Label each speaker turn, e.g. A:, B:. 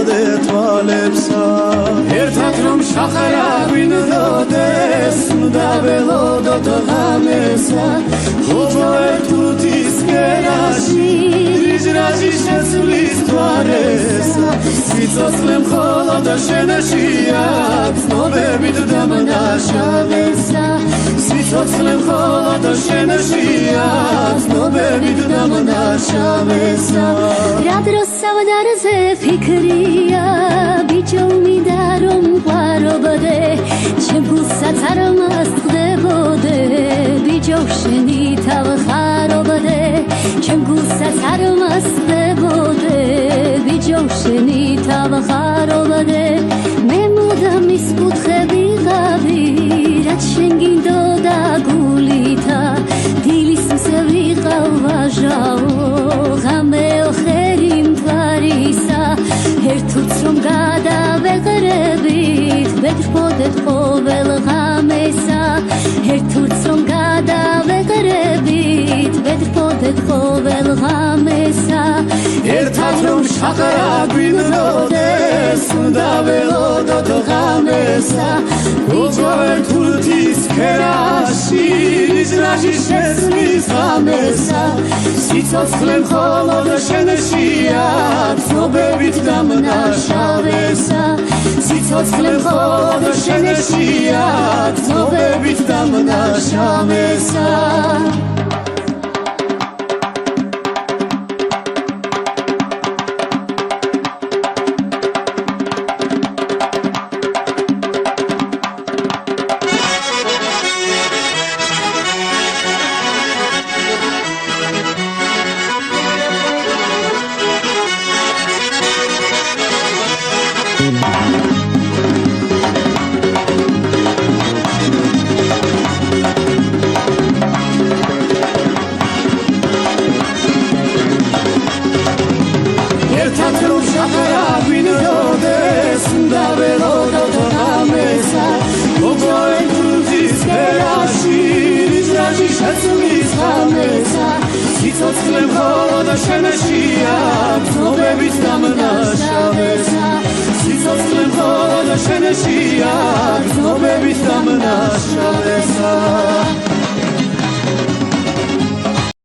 A: მოვდე თვალებსა ერთად რომ შახარა გვინდოდეს უნდა ველოდოთ ღამესა ოჯოერთუთის კერაში რიჟრაჟი შეცვლის თვარესა სიცოცხლე მხოლოდ შენაშია ცნობებით დამნაშავესა სიცოცხლე მხოლოდ შენაშია ცნობებით დამნაშავესა
B: რა დროს სავალარზე ფიქრია ბიჭო მინდა რომ ყვარობდე ჩემ გულსაც არ მასწდებოდე ბიჭო შენი თავხარობდე ჩემ გულსაც არ მასწდებოდე ბიჭო შენი თავხარობდე მე მუდამ ის კუთხე ვიღავი რაც შენ გინდოდა გულითა დილის მზე ვიყავ ვაჟაო ღამეო ხერი მთვარისა ერთუც რომ გადავეყრებით ვეთრფოდეთ ყოველ ღამესა ერთუც რომ გადავეყრებით ვეთრფოდეთ ყოველ ღამესა
A: ერთად რომ შახარა გვინდოდეს უნდა ველოდოთ ღამესა ოჯოერთუთის კერაში რიჟრაჟი შეცვლის ღამესა სიცოცხლე მხოლოდ შენაშია ცნობებით დამნაშავესა სიცოცხლე მხოლოდ შენაშია ცნობებით დამნაშავესა ერთად რომ შახარა გვინდოდეს უნდა ველოდოთ ღამესა ოჯოერთუთის კერაში რიჟრაჟი შეცვლის ღამესა სიცოცხლე მხოლოდ შენაშია ცნობებით დამნაშავესა სიცოცხლე მხოლოდ შენაშია